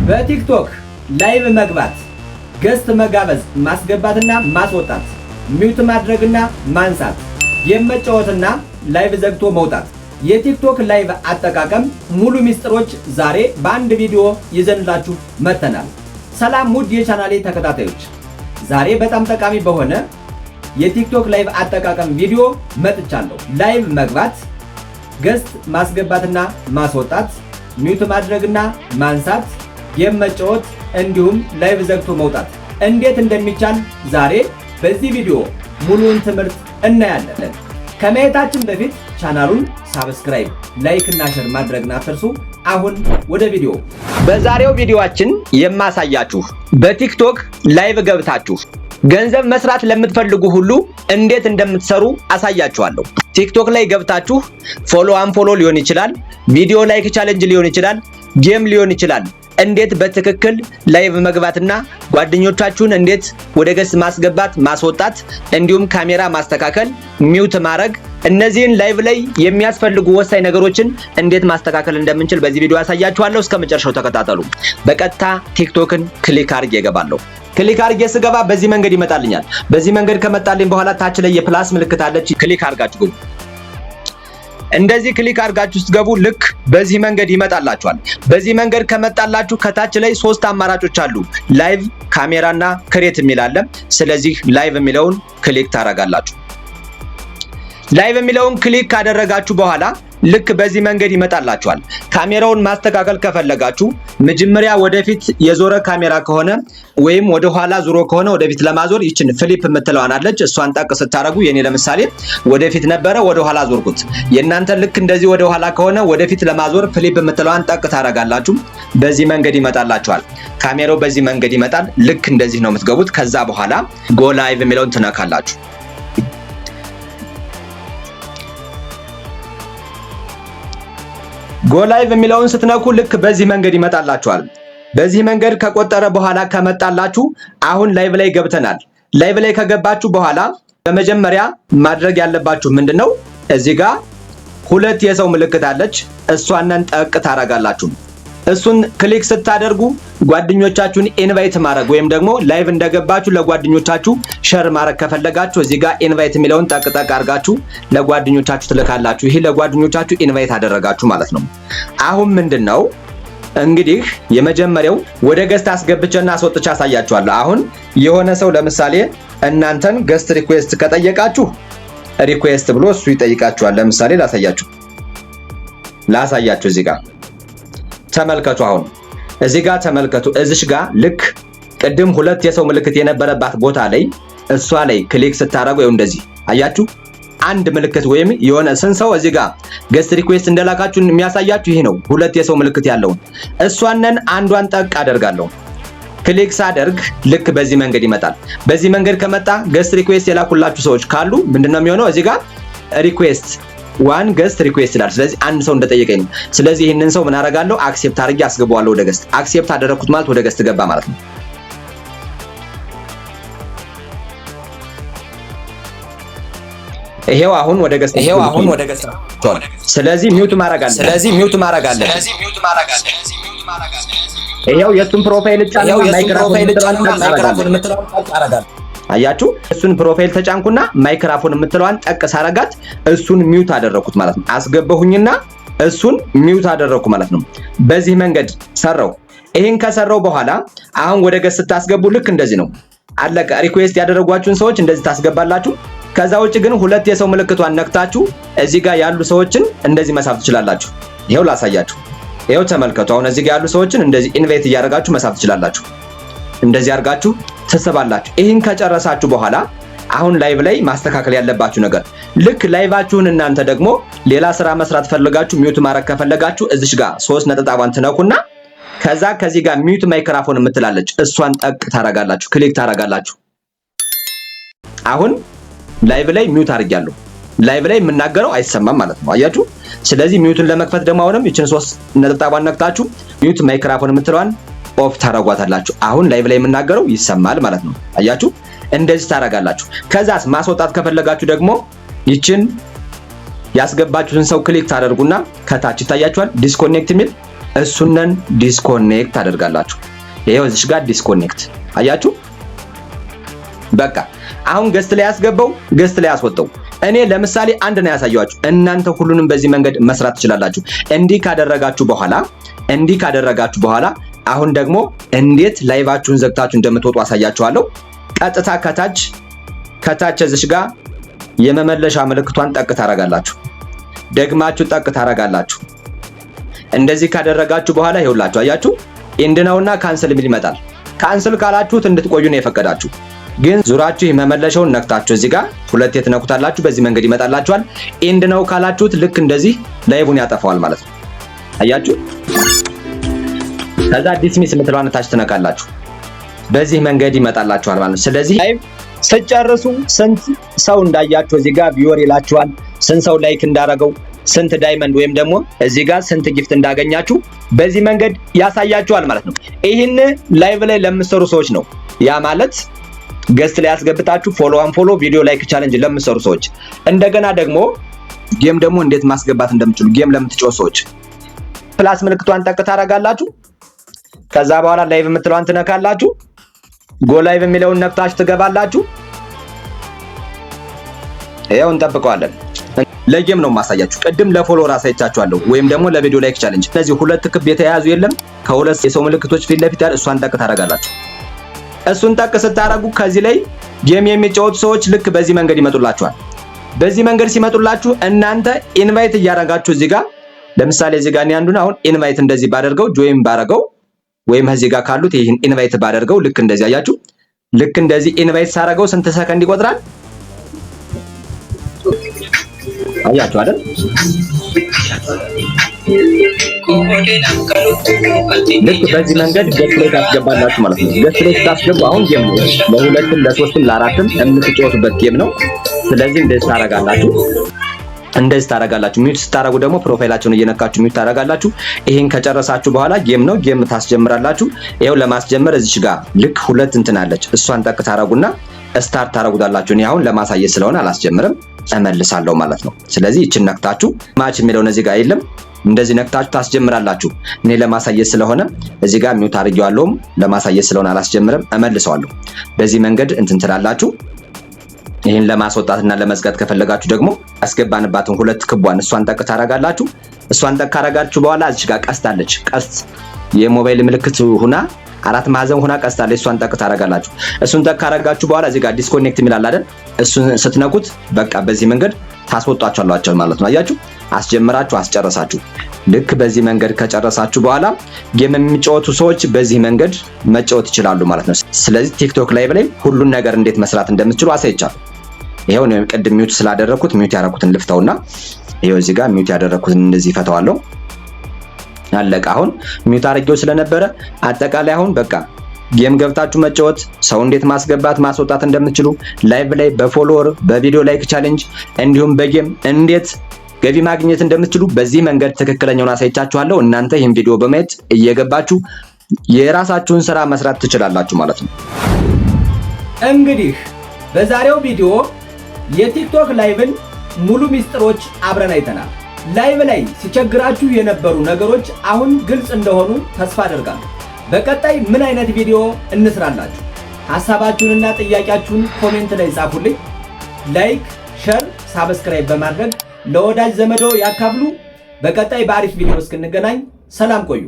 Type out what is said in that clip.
በቲክቶክ ላይቭ መግባት፣ ገስት መጋበዝ፣ ማስገባትና ማስወጣት፣ ሚውት ማድረግና ማንሳት፣ የመጫወትና ላይቭ ዘግቶ መውጣት፣ የቲክቶክ ላይቭ አጠቃቀም ሙሉ ሚስጥሮች ዛሬ በአንድ ቪዲዮ ይዘንላችሁ መጥተናል። ሰላም ውድ የቻናሌ ተከታታዮች፣ ዛሬ በጣም ጠቃሚ በሆነ የቲክቶክ ላይቭ አጠቃቀም ቪዲዮ መጥቻለሁ። ላይቭ መግባት፣ ገስት ማስገባትና ማስወጣት፣ ሚውት ማድረግና ማንሳት፣ ጌም መጫወት እንዲሁም ላይቭ ዘግቶ መውጣት እንዴት እንደሚቻል ዛሬ በዚህ ቪዲዮ ሙሉውን ትምህርት እናያለን። ከመሄዳችን በፊት ቻናሉን ሳብስክራይብ፣ ላይክ እና ሼር ማድረግን አትርሱ። አሁን ወደ ቪዲዮ። በዛሬው ቪዲዮአችን የማሳያችሁ በቲክቶክ ላይቭ ገብታችሁ ገንዘብ መስራት ለምትፈልጉ ሁሉ እንዴት እንደምትሰሩ አሳያችኋለሁ። ቲክቶክ ላይ ገብታችሁ ፎሎ አንፎሎ ሊሆን ይችላል፣ ቪዲዮ ላይክ ቻሌንጅ ሊሆን ይችላል፣ ጌም ሊሆን ይችላል። እንዴት በትክክል ላይቭ መግባትና ጓደኞቻችሁን እንዴት ወደ ገስት ማስገባት ማስወጣት፣ እንዲሁም ካሜራ ማስተካከል፣ ሚውት ማድረግ፣ እነዚህን ላይቭ ላይ የሚያስፈልጉ ወሳኝ ነገሮችን እንዴት ማስተካከል እንደምንችል በዚህ ቪዲዮ ያሳያችኋለሁ። እስከ መጨረሻው ተከታተሉ። በቀጥታ ቲክቶክን ክሊክ አድርጌ እገባለሁ። ክሊክ አድርጌ ስገባ በዚህ መንገድ ይመጣልኛል። በዚህ መንገድ ከመጣልኝ በኋላ ታች ላይ የፕላስ ምልክት አለች። ክሊክ አድርጋችሁ ግቡ። እንደዚህ ክሊክ አድርጋችሁ ስትገቡ ልክ በዚህ መንገድ ይመጣላችኋል። በዚህ መንገድ ከመጣላችሁ ከታች ላይ ሶስት አማራጮች አሉ። ላይቭ፣ ካሜራና ክሬት የሚል አለ። ስለዚህ ላይቭ የሚለውን ክሊክ ታደርጋላችሁ። ላይቭ የሚለውን ክሊክ ካደረጋችሁ በኋላ ልክ በዚህ መንገድ ይመጣላችኋል። ካሜራውን ማስተካከል ከፈለጋችሁ መጀመሪያ ወደፊት የዞረ ካሜራ ከሆነ ወይም ወደ ኋላ ዙሮ ከሆነ ወደፊት ለማዞር ይችን ፍሊፕ የምትለዋን አለች። እሷን ጠቅ ስታረጉ የኔ ለምሳሌ ወደፊት ነበረ ወደ ኋላ ዞርኩት። የእናንተ ልክ እንደዚህ ወደ ኋላ ከሆነ ወደፊት ለማዞር ፍሊፕ የምትለዋን ጠቅ ታረጋላችሁ። በዚህ መንገድ ይመጣላችኋል። ካሜራው በዚህ መንገድ ይመጣል። ልክ እንደዚህ ነው የምትገቡት። ከዛ በኋላ ጎ ላይቭ የሚለውን ትነካላችሁ። ጎ ላይቭ የሚለውን ስትነኩ ልክ በዚህ መንገድ ይመጣላችኋል። በዚህ መንገድ ከቆጠረ በኋላ ከመጣላችሁ አሁን ላይቭ ላይ ገብተናል። ላይቭ ላይ ከገባችሁ በኋላ በመጀመሪያ ማድረግ ያለባችሁ ምንድነው? እዚህ ጋር ሁለት የሰው ምልክት አለች። እሷንን ጠቅ ታረጋላችሁ። እሱን ክሊክ ስታደርጉ ጓደኞቻችሁን ኢንቫይት ማድረግ ወይም ደግሞ ላይቭ እንደገባችሁ ለጓደኞቻችሁ ሼር ማድረግ ከፈለጋችሁ እዚህ ጋር ኢንቫይት የሚለውን ጠቅ አድርጋችሁ ለጓደኞቻችሁ ትልካላችሁ። ይሄ ለጓደኞቻችሁ ኢንቫይት አደረጋችሁ ማለት ነው። አሁን ምንድነው እንግዲህ የመጀመሪያው ወደ ገስት አስገብቼና አስወጥቼ አሳያችኋለሁ። አሁን የሆነ ሰው ለምሳሌ እናንተን ገስት ሪኩዌስት ከጠየቃችሁ ሪኩዌስት ብሎ እሱ ይጠይቃችኋል። ለምሳሌ ላሳያችሁ እዚህ ጋር ተመልከቱ። አሁን እዚህ ጋር ተመልከቱ። እዚሽ ጋር ልክ ቅድም ሁለት የሰው ምልክት የነበረባት ቦታ ላይ እሷ ላይ ክሊክ ስታረጉ ይኸው እንደዚህ አያችሁ። አንድ ምልክት ወይም የሆነ ሰው እዚህ ጋር ገስት ሪኩዌስት እንደላካችሁ የሚያሳያችሁ ይሄ ነው። ሁለት የሰው ምልክት ያለውን እሷንን አንዷን ጠቅ አደርጋለሁ። ክሊክ ሳደርግ ልክ በዚህ መንገድ ይመጣል። በዚህ መንገድ ከመጣ ገስት ሪኩዌስት የላኩላችሁ ሰዎች ካሉ ምንድነው የሚሆነው? እዚህ ጋር ሪኩዌስት ዋን ገስት ሪኩዌስት ይላል። ስለዚህ አንድ ሰው እንደጠየቀኝ ነው። ስለዚህ ይሄንን ሰው ምን አደርጋለሁ? አክሴፕት አድርጌ አስገባዋለሁ ወደ ገስት። አክሴፕት አደረኩት ማለት ወደ ገስት ገባ ማለት ነው። ይሄው አሁን ወደ ገስት ስለዚህ ሚውት ማድረግ አለ። ይሄው የሱን ፕሮፋይል ጫንኩና ማይክሮፎን የምትለዋን አረጋለሁ። አያችሁ፣ እሱን ፕሮፋይል ተጫንኩና ማይክሮፎን የምትለዋን ጠቅ ሳረጋት እሱን ሚውት አደረኩት ማለት ነው። አስገባሁኝና እሱን ሚውት አደረኩ ማለት ነው። በዚህ መንገድ ሰራው። ይሄን ከሰራው በኋላ አሁን ወደ ገስት ታስገቡ ልክ እንደዚህ ነው። አለቀ። ሪኩዌስት ያደረጓችሁን ሰዎች እንደዚህ ታስገባላችሁ። ከዛ ውጭ ግን ሁለት የሰው ምልክቷን ነክታችሁ እዚህ ጋር ያሉ ሰዎችን እንደዚህ መሳብ ትችላላችሁ። ይሄው ላሳያችሁ። ይሄው ተመልከቱ። አሁን እዚህ ጋር ያሉ ሰዎችን እንደዚህ ኢንቫይት እያደረጋችሁ መሳብ ትችላላችሁ። እንደዚህ አድርጋችሁ ተሰባላችሁ። ይሄን ከጨረሳችሁ በኋላ አሁን ላይቭ ላይ ማስተካከል ያለባችሁ ነገር ልክ ላይቫችሁን እናንተ ደግሞ ሌላ ስራ መስራት ፈልጋችሁ ሚውት ማድረግ ከፈለጋችሁ እዚሽ ጋር 3 ነጥባን ትነኩና ከዛ ከዚህ ጋር ሚውት ማይክሮፎን የምትላለች እሷን ጠቅ ታረጋላችሁ። ክሊክ ታረጋላችሁ። አሁን ላይቭ ላይ ሚውት አድርጊያለሁ። ላይቭ ላይ የምናገረው አይሰማም ማለት ነው። አያችሁ። ስለዚህ ሚውትን ለመክፈት ደግሞ አሁንም ይችን 3 ነጥባን ነክታችሁ ሚውት ማይክሮፎን የምትለዋን ኦፍ ታረጓታላችሁ። አሁን ላይቭ ላይ የምናገረው ይሰማል ማለት ነው። አያችሁ። እንደዚህ ታረጋላችሁ። ከዛስ ማስወጣት ከፈለጋችሁ ደግሞ ይችን ያስገባችሁን ሰው ክሊክ ታደርጉና ከታች ይታያችኋል ዲስኮኔክት የሚል እሱነን ዲስኮኔክት ታደርጋላችሁ። ይሄው እዚህ ጋር ዲስኮኔክት አያችሁ። በቃ አሁን ገስት ላይ ያስገባው ገስት ላይ ያስወጣው። እኔ ለምሳሌ አንድ ነው ያሳያችሁ። እናንተ ሁሉንም በዚህ መንገድ መስራት ትችላላችሁ። እንዲህ ካደረጋችሁ በኋላ አሁን ደግሞ እንዴት ላይቫችሁን ዘግታችሁ እንደምትወጡ አሳያችኋለሁ። ቀጥታ ከታች እዚህ ጋር የመመለሻ ምልክቷን ጠቅ ታረጋላችሁ። ደግማችሁ ጠቅ ታረጋላችሁ። እንደዚህ ካደረጋችሁ በኋላ ይኸውላችሁ አያችሁ ኢንድ ነውና ካንሰል የሚል ይመጣል። ካንሰል ካላችሁት እንድትቆዩ ነው የፈቀዳችሁ። ግን ዙራችሁ የመመለሻውን ነክታችሁ እዚህ ጋር ሁለቴ ትነኩታላችሁ። በዚህ መንገድ ይመጣላችኋል። ኢንድ ነው ካላችሁት ልክ እንደዚህ ላይቡን ያጠፋዋል ማለት ነው። አያችሁ። ከዛ ዲስሚስ የምትለዋን ታች ትነካላችሁ። በዚህ መንገድ ይመጣላችኋል ማለት ነው። ስለዚህ ላይቭ ስጨርሱ ስንት ሰው እንዳያችሁ እዚህ ጋር ቪወር ይላችኋል። ስንት ሰው ላይክ እንዳረገው፣ ስንት ዳይመንድ ወይም ደግሞ እዚህ ጋር ስንት ጊፍት እንዳገኛችሁ በዚህ መንገድ ያሳያችኋል ማለት ነው። ይሄን ላይቭ ላይ ለምትሰሩ ሰዎች ነው። ያ ማለት ገስት ላይ ያስገብታችሁ ፎሎ ቪዲዮ ላይክ ቻሌንጅ ለምትሰሩ ሰዎች፣ እንደገና ደግሞ ጌም ደግሞ እንዴት ማስገባት እንደምትችሉ ጌም ለምትጫወቱ ሰዎች ፕላስ ምልክቷን ጠቅ ታረጋላችሁ። ከዛ በኋላ ላይቭ የምትለዋን ትነካላችሁ። ጎ ላይቭ የሚለውን ነክታችሁ ትገባላችሁ። ይሄው እንጠብቀዋለን። ለጌም ነው ማሳያችሁ። ቅድም ለፎሎ አሳይቻችኋለሁ ወይም ደግሞ ለቪዲዮ ላይክ ቻሌንጅ። ስለዚህ ሁለት ክብ የተያያዙ የለም ከሁለት የሰው ምልክቶች ፊት ለፊት ያለ እሷን ጠቅ ታረጋላችሁ። እሱን ጠቅ ስታረጉ ከዚህ ላይ ጌም የሚጫወቱ ሰዎች ልክ በዚህ መንገድ ይመጡላችኋል። በዚህ መንገድ ሲመጡላችሁ እናንተ ኢንቫይት እያረጋችሁ እዚህ ጋር ለምሳሌ እዚህ ጋር አንዱን አሁን ኢንቫይት እንደዚህ ባደርገው ጆይን ባረገው ወይም እዚህ ጋር ካሉት ይሄን ኢንቫይት ባደርገው ልክ እንደዚህ አያችሁ። ልክ እንደዚህ ኢንቫይት ሳረገው ስንት ሰከንድ ይቆጥራል? አያችሁ አይደል? ልክ በዚህ መንገድ ገስት ላይ ታስገባላችሁ ማለት ነው። ገስት ላይ ታስገቡ አሁን ጌም ነው ለሁለትም ለሶስትም ለአራትም የምትጫወቱበት ጌም ነው። ስለዚህ እንደዚህ ታረጋላችሁ። ሚውት ስታረጉ ደግሞ ፕሮፋይላችሁን እየነካችሁ ሚውት ታረጋላችሁ። ይሄን ከጨረሳችሁ በኋላ ጌም ነው ጌም ታስጀምራላችሁ። ይሄው ለማስጀመር እዚች ጋር ልክ ሁለት እንትን አለች። እሷን ጠቅ ታረጉና ስታርት ታረጉታላችሁ። እኔ አሁን ለማሳየት ስለሆነ አላስጀምርም እመልሳለሁ ማለት ነው። ስለዚህ እቺን ነክታችሁ ማች የሚለው እዚህ ጋር የለም እንደዚህ ነክታችሁ ታስጀምራላችሁ። እኔ ለማሳየት ስለሆነ እዚህ ጋር ሚውት አድርጌዋለሁ። ለማሳየት ስለሆነ አላስጀምርም እመልሰዋለሁ። በዚህ መንገድ እንትን ትላላችሁ። ይሄን ለማስወጣትና ለመዝጋት ከፈለጋችሁ ደግሞ አስገባንባትን ሁለት ክቧን እሷን ጠቅ ታረጋላችሁ። እሷን ጠቅ ካረጋችሁ በኋላ እዚህ ጋር ቀስት አለች። ቀስት የሞባይል ምልክት ሁና አራት ማዕዘን ሁና ቀስት አለች። እሷን ጠቅ ታረጋላችሁ። እሱን ጠቅ ካረጋችሁ በኋላ እዚህ ጋር ዲስኮኔክት የሚላል አይደል? እሱን ስትነኩት በቃ በዚህ መንገድ ታስወጣችኋላችሁ ማለት ነው። አያችሁ አስጀምራችሁ አስጨረሳችሁ። ልክ በዚህ መንገድ ከጨረሳችሁ በኋላ ጌም የሚጫወቱ ሰዎች በዚህ መንገድ መጫወት ይችላሉ ማለት ነው። ስለዚህ ቲክቶክ ላይቭ ላይ ሁሉን ነገር እንዴት መስራት እንደምትችሉ አሳይቻለሁ። ይሄው ነው ቅድም ሚውት ስላደረኩት ሚውት ያደረኩትን ልፍተውና ይሄው እዚህ ጋር ሚውት ያደረኩትን እንደዚህ ፈተዋለሁ። አለቀ። አሁን ሚውት አድርጌው ስለነበረ አጠቃላይ አሁን በቃ ጌም ገብታችሁ መጫወት ሰው እንዴት ማስገባት ማስወጣት እንደምትችሉ ላይቭ ላይ በፎሎወር በቪዲዮ ላይክ ቻሌንጅ እንዲሁም በጌም እንዴት ገቢ ማግኘት እንደምትችሉ በዚህ መንገድ ትክክለኛውን አሳይቻችኋለሁ። እናንተ ይሄን ቪዲዮ በማየት እየገባችሁ የራሳችሁን ስራ መስራት ትችላላችሁ ማለት ነው። እንግዲህ በዛሬው ቪዲዮ የቲክቶክ ላይቭን ሙሉ ሚስጥሮች አብረን አይተናል። ላይቭ ላይ ሲቸግራችሁ የነበሩ ነገሮች አሁን ግልጽ እንደሆኑ ተስፋ አደርጋለሁ። በቀጣይ ምን አይነት ቪዲዮ እንስራላችሁ? ሐሳባችሁንና ጥያቄያችሁን ኮሜንት ላይ ጻፉልኝ። ላይክ፣ ሼር፣ ሳብስክራይብ በማድረግ ለወዳጅ ዘመዶ ያካፍሉ። በቀጣይ በአሪፍ ቪዲዮ እስክንገናኝ ሰላም ቆዩ።